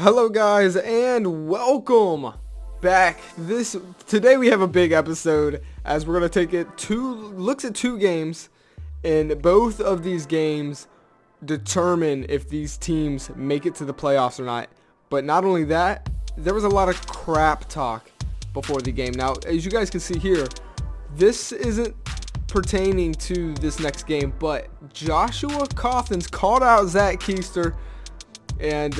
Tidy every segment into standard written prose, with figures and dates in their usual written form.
Hello guys and welcome back. Today we have a big episode as we're going to take it looks at two games, and both of these games determine if these teams make it to the playoffs or not. But not only that, there was a lot of crap talk before the game. Now, as you guys can see here, this isn't pertaining to this next game, but Joshua Cothins called out Zach Keister, and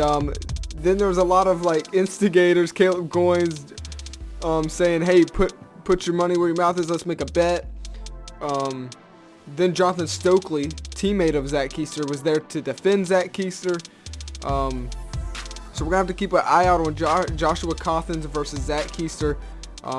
then there was a lot of like instigators, Caleb Goins, saying, hey, put your money where your mouth is, let's make a bet. Then Jonathan Stokely, teammate of Zach Keister, was there to defend Zach Keister. So we're going to have to keep an eye out on Joshua Cothins versus Zach Keister.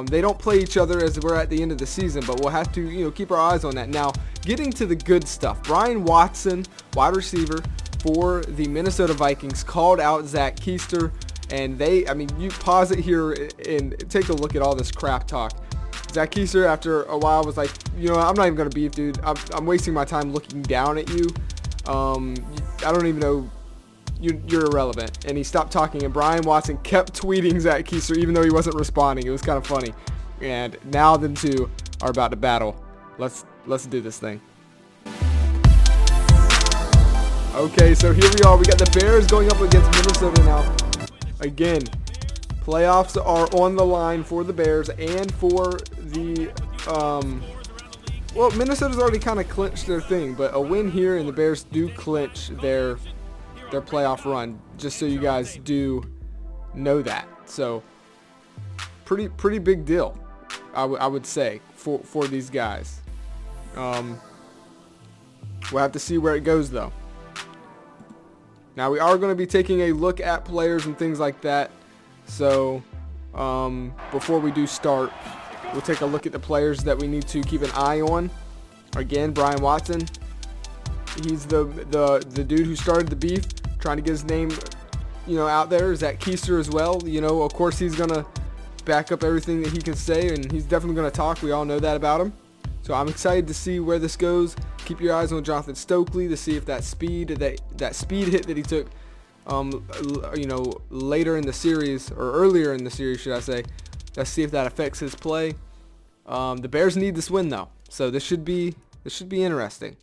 They don't play each other as we're at the end of the season, but we'll have to keep our eyes on that. Now, getting to the good stuff, Brian Watson, wide receiver for the Minnesota Vikings, called out Zach Keister, and you pause it here and take a look at all this crap talk. Zach Keister, after a while, was like, I'm not even going to beef, dude. I'm wasting my time looking down at you. I don't even know. You're irrelevant. And he stopped talking, and Brian Watson kept tweeting Zach Keister even though he wasn't responding. It was kind of funny. And now them two are about to battle. Let's do this thing. Okay, so here we are. We got the Bears going up against Minnesota now. Again, playoffs are on the line for the Bears and for the Minnesota's already kind of clinched their thing, but a win here and the Bears do clinch their playoff run, just so you guys do know that. So pretty big deal, I would say, for these guys. We'll have to see where it goes though. Now we are going to be taking a look at players and things like that. So before we do start, we'll take a look at the players that we need to keep an eye on. Again, Brian Watson, he's the dude who started the beef, trying to get his name out there. Zach Keister as well. Of course he's going to back up everything that he can say, and he's definitely going to talk. We all know that about him. So I'm excited to see where this goes. Keep your eyes on Jonathan Stokely to see if that speed hit that he took later in the series, or earlier in the series should I say, let's see if that affects his play. The Bears need this win though, so this should be interesting.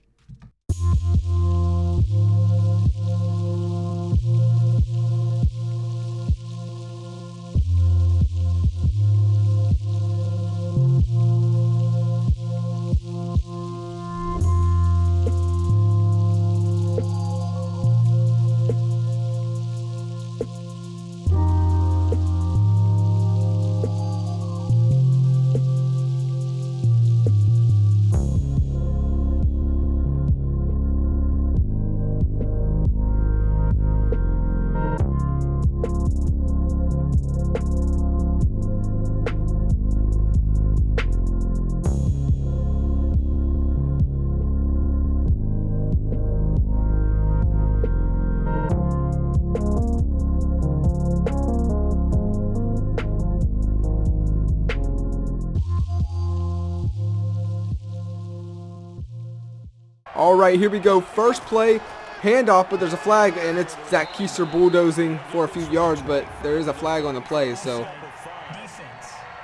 All right, here we go. First play, handoff, but there's a flag, and it's Zach Keister bulldozing for a few yards, but there is a flag on the play, so we'll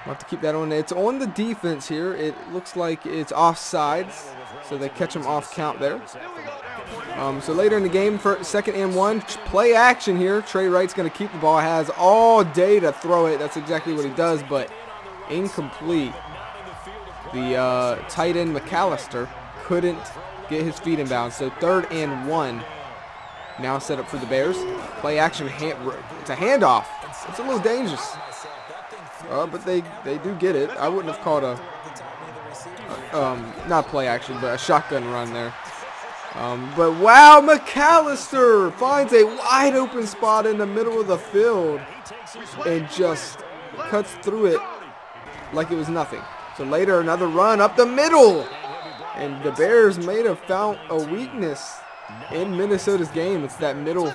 have to keep that on. It's on the defense here. It looks like it's offsides, so they catch him off count there. So later in the game, for 2nd and 1, play action here. Trey Wright's going to keep the ball. Has all day to throw it. That's exactly what he does, but incomplete. The tight end McAllister couldn't get his feet in bounds. So 3rd and 1 now set up for the Bears. Play action, it's a handoff. It's a little dangerous, but they do get it. I wouldn't have called not play action, but a shotgun run there. But wow, McAllister finds a wide open spot in the middle of the field and just cuts through it like it was nothing. So later, another run up the middle. And the Bears may have found a weakness in Minnesota's game. It's that middle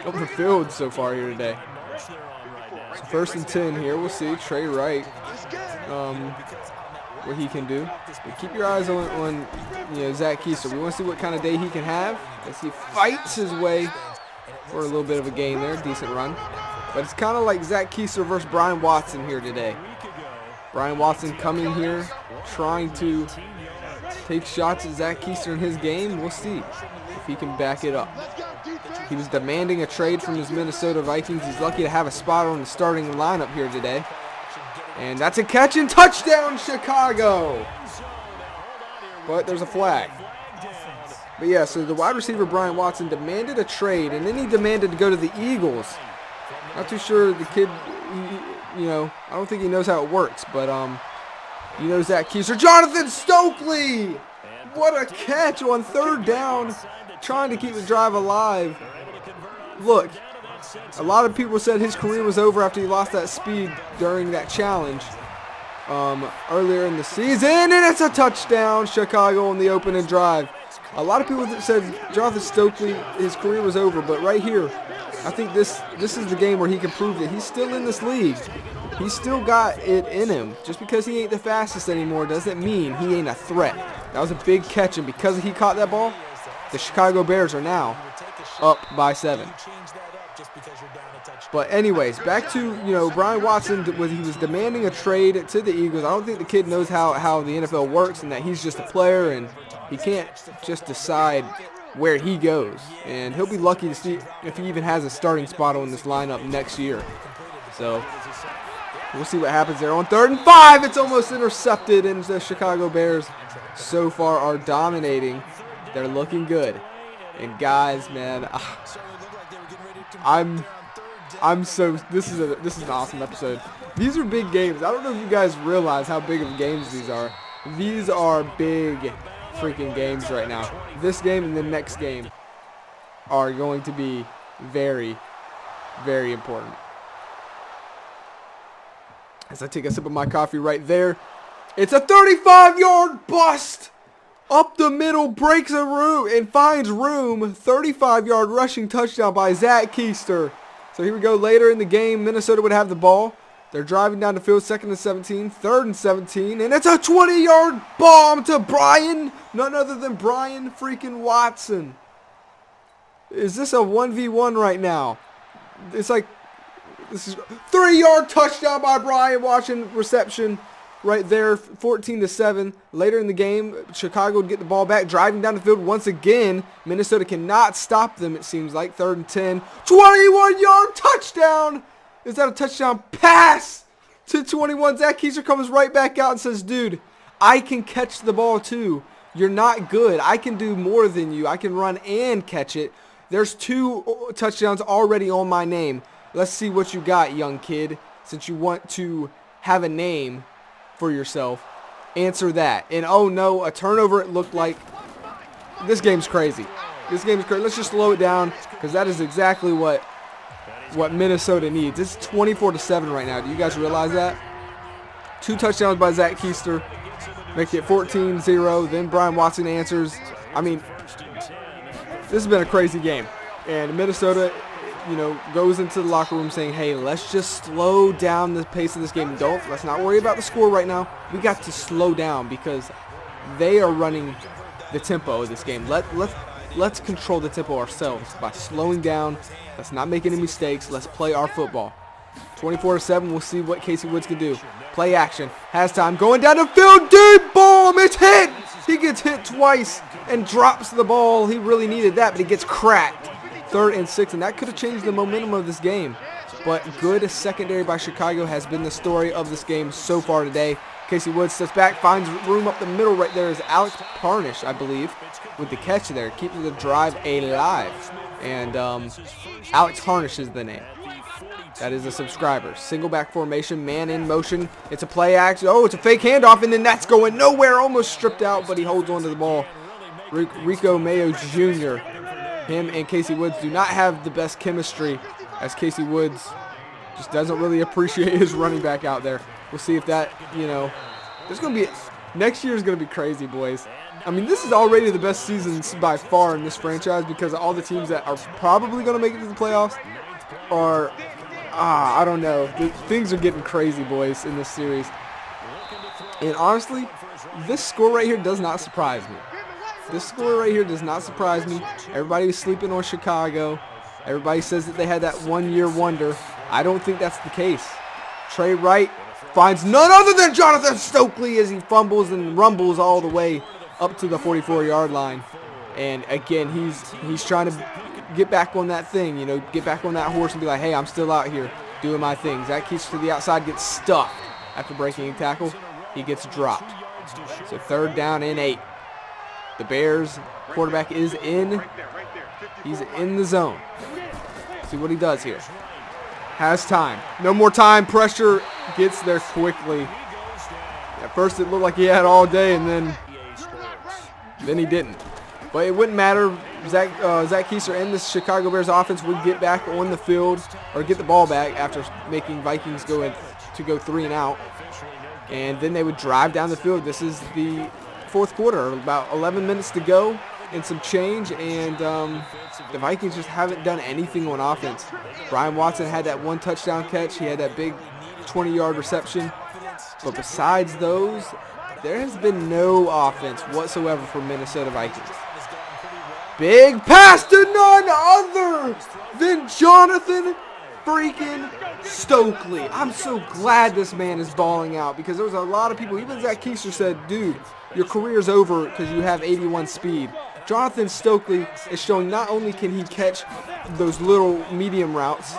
of the field so far here today. So 1st and 10 here. We'll see Trey Wright, what he can do. But keep your eyes on Zach Keister. We want to see what kind of day he can have as he fights his way for a little bit of a gain there. Decent run. But it's kind of like Zach Keister versus Brian Watson here today. Brian Watson coming here, trying to take shots at Zach Keister in his game. We'll see if he can back it up. He was demanding a trade from his Minnesota Vikings. He's lucky to have a spot on the starting lineup here today. And that's a catch and touchdown, Chicago! But there's a flag. But yeah, so the wide receiver Brian Watson demanded a trade, and then he demanded to go to the Eagles. Not too sure the kid, you know, I don't think he knows how it works, but you know Zach Keister. Jonathan Stokely! What a catch on third down, trying to keep the drive alive. Look, a lot of people said his career was over after he lost that speed during that challenge earlier in the season, and it's a touchdown, Chicago on the opening drive. A lot of people said Jonathan Stokely, his career was over, but right here, I think this is the game where he can prove that he's still in this league. He's still got it in him. Just because he ain't the fastest anymore doesn't mean he ain't a threat. That was a big catch, and because he caught that ball, the Chicago Bears are now up by 7. But anyways, back to, you know, Brian Watson, he was demanding a trade to the Eagles. I don't think the kid knows how the NFL works and that he's just a player and he can't just decide where he goes. And he'll be lucky to see if he even has a starting spot on this lineup next year. So we'll see what happens there. On 3rd and 5, it's almost intercepted, and the Chicago Bears so far are dominating. They're looking good. And guys, man, this is an awesome episode. These are big games. I don't know if you guys realize how big of games these are. These are big freaking games right now. This game and the next game are going to be very, very important. As I take a sip of my coffee right there, it's a 35-yard bust up the middle, breaks a room and finds room. 35-yard rushing touchdown by Zach Keister. So here we go. Later in the game, Minnesota would have the ball. They're driving down the field, 2nd and 17, 3rd and 17, and it's a 20-yard bomb to Brian, none other than Brian freaking Watson. Is this a 1v1 right now? It's like, this is 3-yard touchdown by Brian Watson, reception right there, 14-7. Later in the game, Chicago would get the ball back, driving down the field once again. Minnesota cannot stop them, it seems like. 3rd and 10, 21-yard touchdown. Is that a touchdown pass to 21? Zach Keister comes right back out and says, dude, I can catch the ball too. You're not good. I can do more than you. I can run and catch it. There's 2 touchdowns already on my name. Let's see what you got, young kid. Since you want to have a name for yourself, answer that. And oh no, a turnover it looked like. This game's crazy. This game is crazy. Let's just slow it down because that is exactly what Minnesota needs. It's 24-7 right now. Do you guys realize that? 2 touchdowns by Zach Keister, make it 14-0. Then Brian Watson answers. I mean, this has been a crazy game. And Minnesota, you know, goes into the locker room saying, hey, let's just slow down the pace of this game. Let's not worry about the score right now. We got to slow down because they are running the tempo of this game. Let's control the tempo ourselves by slowing down. Let's not make any mistakes. Let's play our football. 24-7, we'll see what Casey Woods can do. Play action. Has time. Going down the field. Deep bomb. It's hit. He gets hit twice and drops the ball. He really needed that, but he gets cracked. 3rd and 6, and that could have changed the momentum of this game. But good secondary by Chicago has been the story of this game so far today. Casey Woods steps back, finds room up the middle right there. Is Alex Parnish, I believe, with the catch there, keeping the drive alive. And Alex Harnish is the name. That is a subscriber. Single back formation, man in motion. It's a play action. Oh, it's a fake handoff, and then that's going nowhere. Almost stripped out, but he holds on to the ball. Rico Mayo Jr. Him and Casey Woods do not have the best chemistry, as Casey Woods just doesn't really appreciate his running back out there. We'll see if that, you know, there's going to be, next year is going to be crazy, boys. I mean, this is already the best season by far in this franchise because all the teams that are probably going to make it to the playoffs are, I don't know. Things are getting crazy, boys, in this series. And honestly, this score right here does not surprise me. This score right here does not surprise me. Everybody was sleeping on Chicago. Everybody says that they had that one-year wonder. I don't think that's the case. Trey Wright finds none other than Jonathan Stokely as he fumbles and rumbles all the way up to the 44-yard line. And again, he's trying to get back on that thing, you know, get back on that horse and be like, hey, I'm still out here doing my thing. Zach Keister to the outside gets stuffed after breaking a tackle. He gets dropped. So 3rd down and 8. The Bears quarterback is in. He's in the zone. See what he does here. Has time. No more time. Pressure gets there quickly. At first it looked like he had all day, and then he didn't. But it wouldn't matter. Zach Keister and the Chicago Bears offense would get back on the field, or get the ball back after making Vikings go 3 and out. And then they would drive down the field. This is the 4th quarter, about 11 minutes to go and some change, and the Vikings just haven't done anything on offense. Brian Watson had that 1 touchdown catch. He had that big 20-yard reception. But besides those, there has been no offense whatsoever for Minnesota Vikings. Big pass to none other than Jonathan freaking Stokely. I'm so glad this man is balling out, because there was a lot of people, even Zach Keister said, dude, your career's over because you have 81 speed. Jonathan Stokely is showing not only can he catch those little medium routes,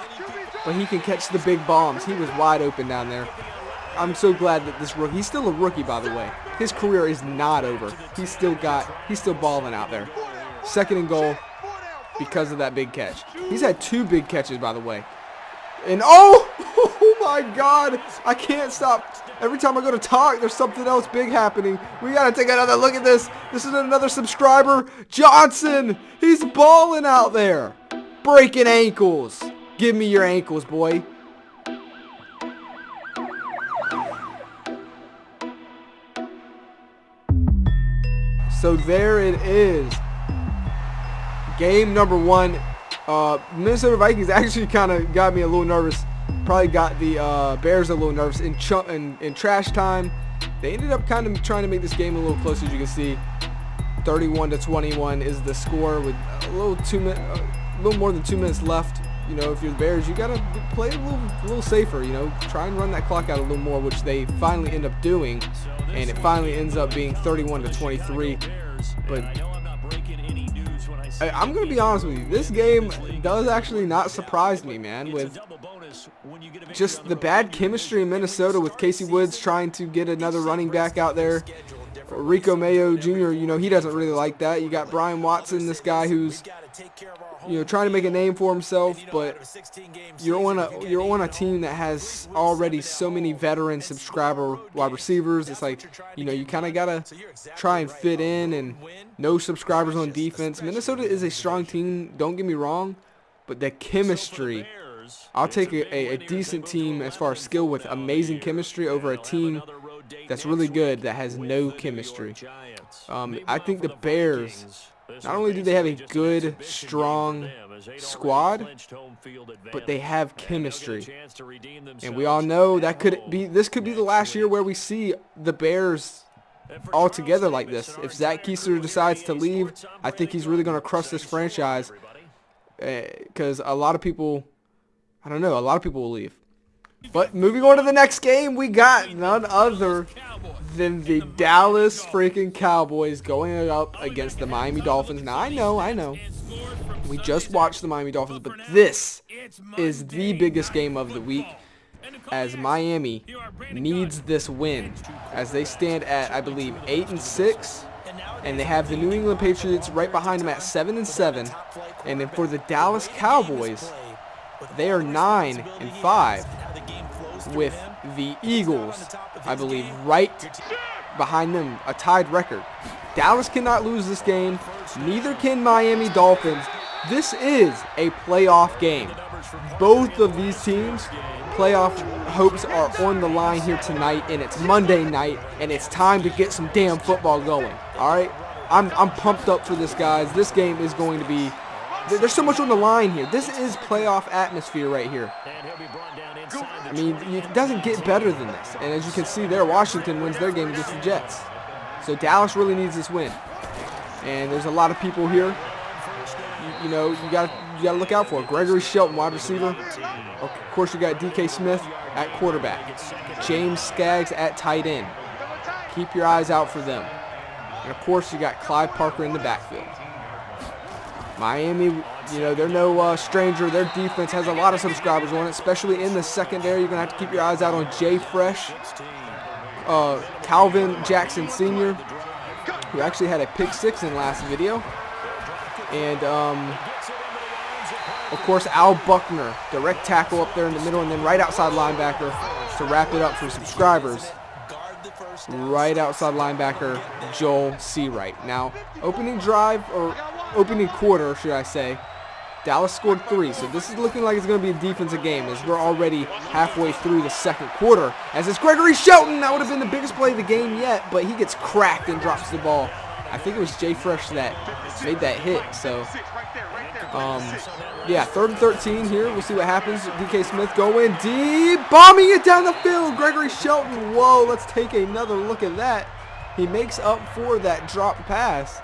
but he can catch the big bombs. He was wide open down there. I'm so glad that this rookie, he's still a rookie, by the way. His career is not over. He's still balling out there. 2nd and goal because of that big catch. He's had 2 big catches, by the way. And oh my God, I can't stop. Every time I go to talk, there's something else big happening. We got to take another look at this. This is another subscriber, Johnson. He's balling out there, breaking ankles. Give me your ankles, boy. So there it is. Game number 1. Minnesota Vikings actually kind of got me a little nervous. Probably got the Bears a little nervous in trash time. They ended up kind of trying to make this game a little closer, as you can see. 31-21 is the score with a little more than 2 minutes left. You know, if you're the Bears, you gotta play a little safer. You know, try and run that clock out a little more, which they finally end up doing, and it finally ends up being 31-23. But I'm going to be honest with you. This game does actually not surprise me, man, with just the bad chemistry in Minnesota, with Casey Woods trying to get another running back out there. Rico Mayo Jr., you know, he doesn't really like that. You got Brian Watson, this guy who's, you know, trying to make a name for himself, but you're on a team that has already so many veteran subscriber wide receivers. It's like, you know, you kind of got to try and fit in, and no subscribers on defense. Minnesota is a strong team, don't get me wrong, but the chemistry, I'll take a decent team as far as skill with amazing chemistry over a team that's really good that has no chemistry. I think the Bears, not only do they have a good, strong squad, but they have chemistry. And we all know that this could be the last year where we see the Bears all together like this. If Zach Keister decides to leave, I think he's really going to crush this franchise, because a lot of people will leave. But moving on to the next game, we got none other than the Dallas freaking Cowboys going up against the Miami Dolphins. Now, I know. We just watched the Miami Dolphins, but this is the biggest game of the week, as Miami needs this win, as they stand at, I believe, 8-6, and they have the New England Patriots right behind them at 7-7. And then for the Dallas Cowboys, they are 9-5. with the Eagles, I believe, right behind them, a tied record. Dallas cannot lose this game. Neither can Miami Dolphins. This is a playoff game. Both of these teams' playoff hopes are on the line here tonight, and it's Monday night, and it's time to get some damn football going. All right? I'm pumped up for this, guys. This game is going to be... There's so much on the line here. This is playoff atmosphere right here. I mean, it doesn't get better than this. And as you can see there, Washington wins their game against the Jets. So Dallas really needs this win. And there's a lot of people here. You know, you got you got to look out for. Gregory Shelton, wide receiver. Of course, you got DK Smith at quarterback. James Skaggs at tight end. Keep your eyes out for them. And, of course, you got Clyde Parker in the backfield. Miami, you know, they're no stranger. Their defense has a lot of subscribers on it, especially in the secondary. You're going to have to keep your eyes out on Jay Fresh, Calvin Jackson Sr., who actually had a pick 6 in last video. And, of course, Al Buckner, direct tackle up there in the middle, and then right outside linebacker to wrap it up for subscribers. Right outside linebacker, Joel Seawright. Now, opening drive, or opening quarter, should I say, Dallas scored 3. So this is looking like it's going to be a defensive game as we're already halfway through the second quarter. As it's Gregory Shelton, that would have been the biggest play of the game yet, but he gets cracked and drops the ball. I think it was Jay Fresh that made that hit. So, yeah, 3rd and 13 here. We'll see what happens. DK Smith going deep, bombing it down the field. Gregory Shelton, whoa, let's take another look at that. He makes up for that drop pass.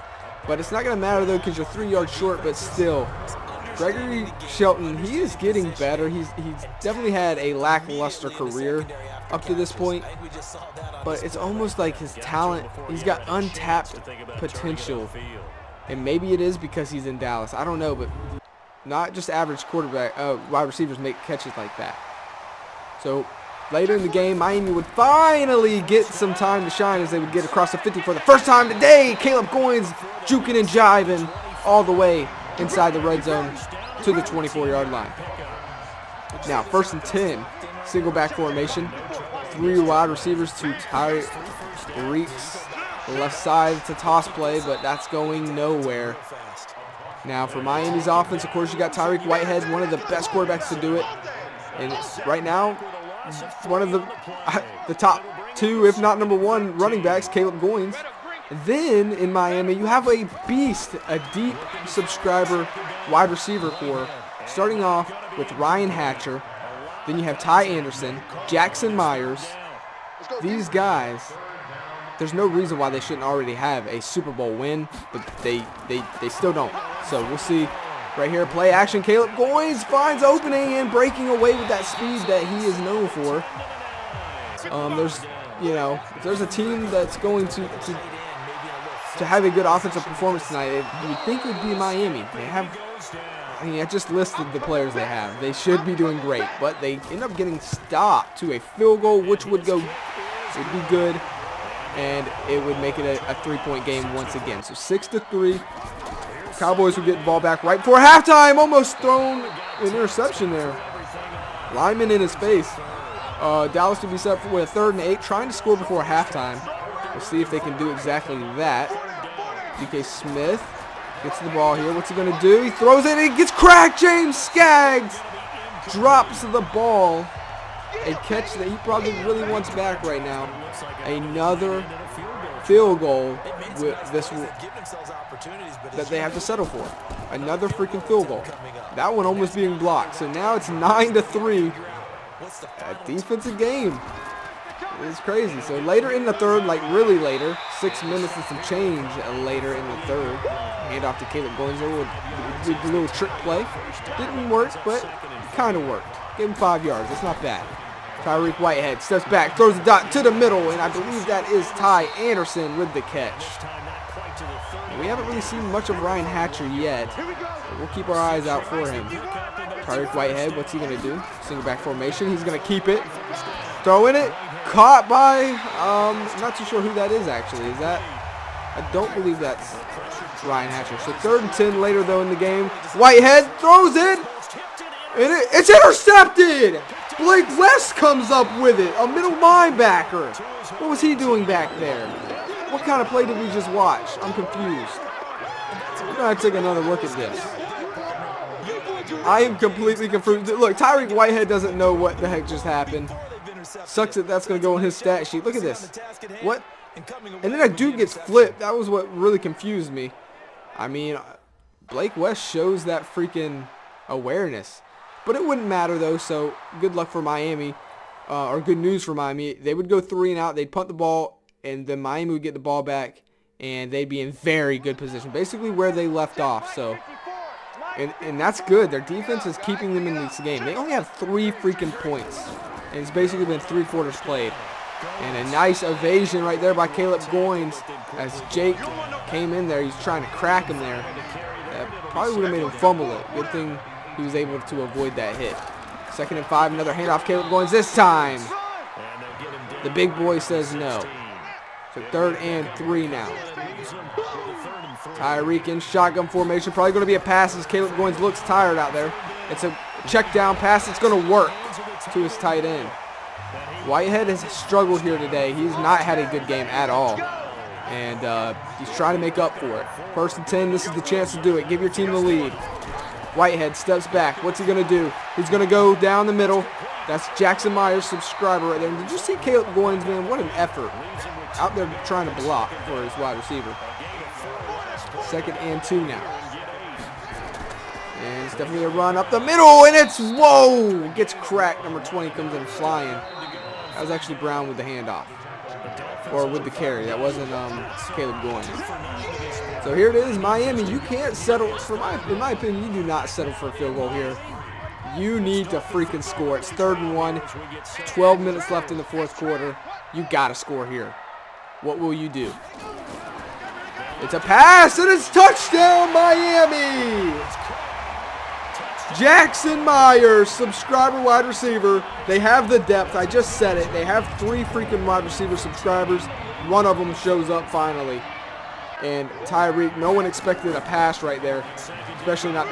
But it's not going to matter, though, because you're 3 yards short, but still. Gregory Shelton, he is getting better. He's definitely had a lackluster career up to this point. But it's almost like his talent, he's got untapped potential. And maybe it is because he's in Dallas. I don't know, but not just average wide receivers make catches like that. So later in the game, Miami would finally get some time to shine as they would get across the 50 for the first time today. Caleb Goins juking and jiving all the way inside the red zone to the 24-yard line. Now, 1st and 10, single back formation. 3 wide receivers to Tyreek's left side. It's a toss play, but that's going nowhere. Now, for Miami's offense, of course, you got Tyreek Whitehead, one of the best quarterbacks to do it. And right now, one of the top 2, if not number 1, running backs, Caleb Goins. Then, in Miami, you have a beast, a deep subscriber wide receiver core, starting off with Ryan Hatcher. Then you have Ty Anderson, Jackson Myers. These guys, there's no reason why they shouldn't already have a Super Bowl win, but they still don't. So we'll see right here. Play action. Caleb Goins finds opening and breaking away with that speed that he is known for. If there's a team that's going to have a good offensive performance tonight, you would think it would be Miami. They have, I just listed the players they have. They should be doing great, but they end up getting stopped to a field goal, which would be good, and it would make it a 3-point game once again. So 6-3. Cowboys would get the ball back right before halftime. Almost thrown an interception there. Lineman in his face. Dallas to be set up with a 3rd and 8, trying to score before halftime. We'll see if they can do exactly that. DK Smith gets the ball here. What's he going to do? He throws it. It gets cracked. James Skaggs drops the ball. A catch that he probably really wants back right now. Another field goal with this that they have to settle for. Another freaking field goal. That one almost being blocked. So now it's 9-3. A defensive game. It's crazy. So later in the 3rd, like really later, 6 minutes and some change later in the 3rd, hand off to Caleb Goins. A little trick play. Didn't work, but kind of worked. Gave him 5 yards. That's not bad. Tyreek Whitehead steps back, throws the dot to the middle, and I believe that is Ty Anderson with the catch. We haven't really seen much of Ryan Hatcher yet, but we'll keep our eyes out for him. Tyreek Whitehead, what's he going to do? Single back formation. He's going to keep it. Throwing it. Caught by, not too sure who that is actually. Is that? I don't believe that's Ryan Hatcher. So 3rd and 10 later though in the game. Whitehead throws it. And it's intercepted. Blake West comes up with it. A middle linebacker. What was he doing back there? What kind of play did we just watch? I'm confused. We're going to take another look at this. I am completely confused. Look, Tyreek Whitehead doesn't know what the heck just happened. Sucks that that's going to go in his stat sheet. Look at this. What? And then that dude gets flipped. That was what really confused me. I mean, Blake West shows that freaking awareness. But it wouldn't matter, though, so good luck for Miami, or good news for Miami. They would go 3 and out. They'd punt the ball, and then Miami would get the ball back, and they'd be in very good position, basically where they left off. So And that's good. Their defense is keeping them in this game. They only have 3 freaking points. And it's basically been 3 quarters played. And a nice evasion right there by Caleb Goins as Jake came in there. He's trying to crack him there. That probably would have made him fumble it. Good thing he was able to avoid that hit. 2nd and 5, another handoff. Caleb Goins this time. The big boy says no. So 3rd and 3 now. Tyreek in shotgun formation. Probably going to be a pass as Caleb Goins looks tired out there. It's a check down pass. It's going to work to his tight end. Whitehead has struggled here today. He's not had a good game at all. And he's trying to make up for it. 1st and 10. This is the chance to do it. Give your team the lead. Whitehead steps back. What's he going to do? He's going to go down the middle. That's Jackson Myers, subscriber right there. And did you see Caleb Goins, man? What an effort. Out there trying to block for his wide receiver. 2nd and 2 now. And it's definitely a run up the middle. And it's, whoa! Gets cracked. Number 20 comes in flying. That was actually Brown with the handoff. Or with the carry. That wasn't Caleb Goins. So here it is, Miami. You can't settle for in my opinion, you do not settle for a field goal here. You need to freaking score. It's 3rd and 1. 12 minutes left in the 4th quarter. You gotta score here. What will you do? It's a pass and it's touchdown Miami. Jackson Myers, subscriber wide receiver. They have the depth. I just said it. They have 3 freaking wide receiver subscribers. One of them shows up finally. And Tyreek, no one expected a pass right there, especially not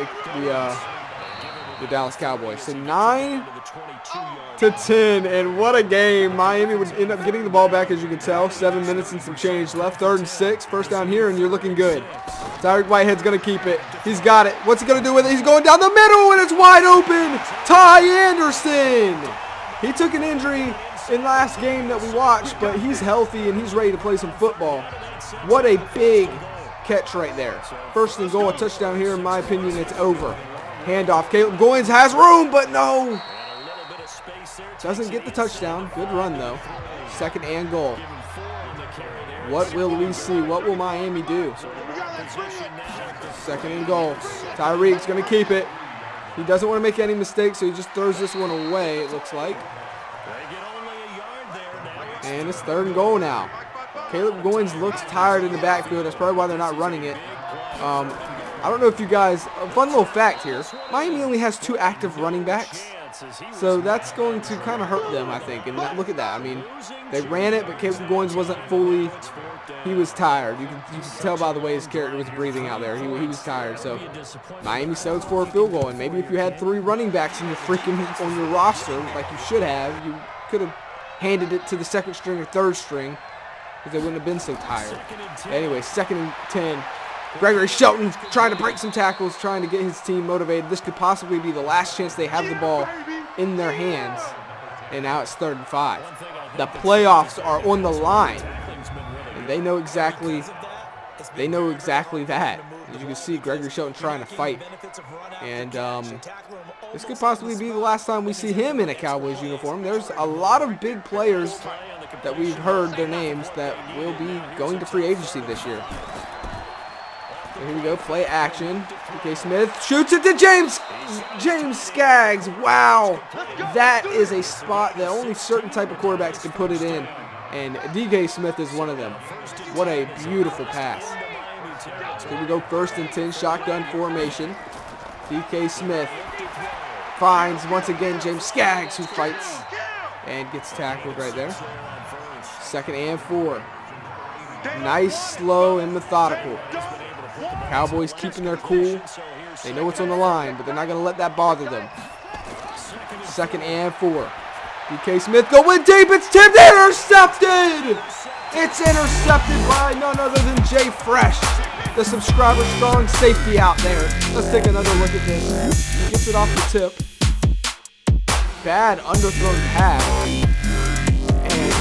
the Dallas Cowboys. So 9-10, and what a game. Miami would end up getting the ball back, as you can tell. 7 minutes and some change left. 3rd and 6, 1st down here, and you're looking good. Tyreek Whitehead's going to keep it. He's got it. What's he going to do with it? He's going down the middle, and it's wide open. Ty Anderson. He took an injury in last game that we watched, but he's healthy, and he's ready to play some football. What a big catch right there. 1st and goal, a touchdown here. In my opinion, it's over. Handoff. Caleb Goins has room, but no. Doesn't get the touchdown. Good run, though. 2nd and goal. What will we see? What will Miami do? 2nd and goal. Tyreek's going to keep it. He doesn't want to make any mistakes, so he just throws this one away, it looks like. And it's 3rd and goal now. Caleb Goins looks tired in the backfield. That's probably why they're not running it. I don't know if you guys, a fun little fact here, Miami only has 2 active running backs. So that's going to kind of hurt them, I think. And look at that. I mean, they ran it, but Caleb Goins wasn't fully, he was tired. You can tell by the way his character was breathing out there. He was tired. So Miami settles for a field goal. And maybe if you had 3 running backs in your on your roster, like you should have, you could have handed it to the 2nd string or 3rd string, because they wouldn't have been so tired. Anyway, 2nd and 10. Gregory Shelton trying to break some tackles, trying to get his team motivated. This could possibly be the last chance they have the ball in their hands. And now it's 3rd and 5. The playoffs are on the line. And they know exactly that. As you can see, Gregory Shelton trying to fight. And this could possibly be the last time we see him in a Cowboys uniform. There's a lot of big players that we've heard their names that will be going to free agency this year. So here we go, play action. DK Smith shoots it to James Skaggs. Wow, that is a spot that only certain type of quarterbacks can put it in, and DK Smith is one of them. What a beautiful pass. Here we go, 1st and 10, shotgun formation. DK Smith finds once again James Skaggs, who fights and gets tackled right there. 2nd and 4. Nice, slow, and methodical. Cowboys keeping their cool. They know what's on the line, but they're not going to let that bother them. 2nd and 4. DK Smith going deep. It's tipped. Intercepted. It's intercepted by none other than Jay Fresh, the subscriber strong safety out there. Let's take another look at this. He gets it off the tip. Bad underthrown pass. And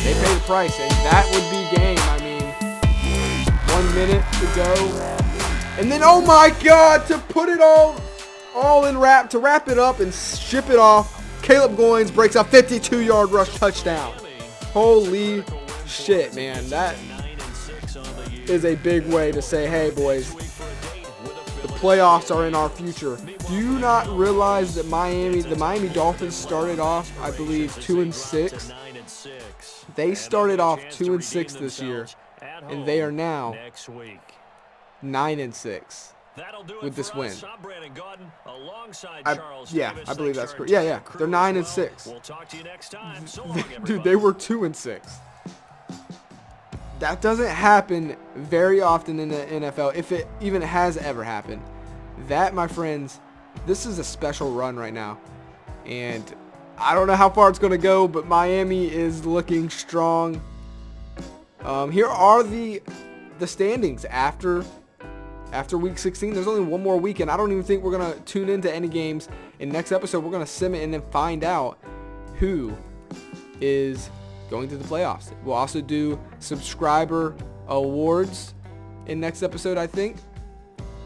they pay the price, and that would be game. I mean, 1 minute to go. And then, oh my God, to put it all in wrap, to wrap it up and ship it off, Caleb Goins breaks a 52-yard rush touchdown. Holy shit, man. That is a big way to say, hey, boys, the playoffs are in our future. Do you not realize that the Miami Dolphins started off, I believe, 2-6? They started off 2-6 this year, and they are now 9-6 with this win. I believe that's correct. Yeah, they're 9-6. Dude, they were 2-6. That doesn't happen very often in the NFL, if it even has ever happened. That, my friends, this is a special run right now. And I don't know how far it's going to go, but Miami is looking strong. Here are the standings after Week 16. There's only one more week, and I don't even think we're going to tune into any games. In next episode, we're going to sim it and then find out who is going to the playoffs. We'll also do subscriber awards in next episode, I think.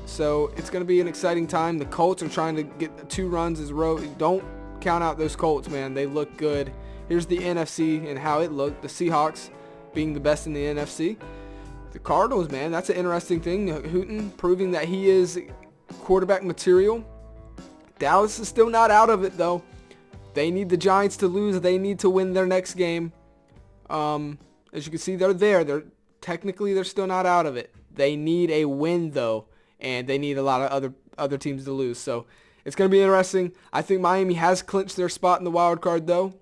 So it's going to be an exciting time. The Colts are trying to get 2 runs as a row. Don't count out those Colts, man. They look good. Here's the NFC and how it looked. The Seahawks being the best in the NFC. The Cardinals, man, that's an interesting thing. Hooten proving that he is quarterback material. Dallas is still not out of it, though. They need the Giants to lose. They need to win their next game. As you can see, they're there. They're still not out of it. They need a win, though, and they need a lot of other teams to lose. So it's going to be interesting. I think Miami has clinched their spot in the wild card, though.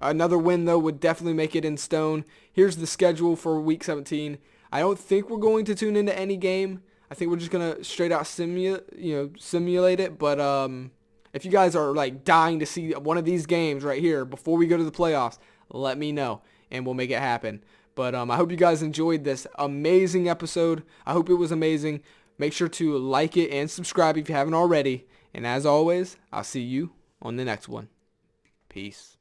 Another win, though, would definitely make it in stone. Here's the schedule for Week 17. I don't think we're going to tune into any game. I think we're just going to straight out simulate it. But if you guys are like dying to see one of these games right here before we go to the playoffs, let me know and we'll make it happen. But I hope you guys enjoyed this amazing episode. I hope it was amazing. Make sure to like it and subscribe if you haven't already. And as always, I'll see you on the next one. Peace.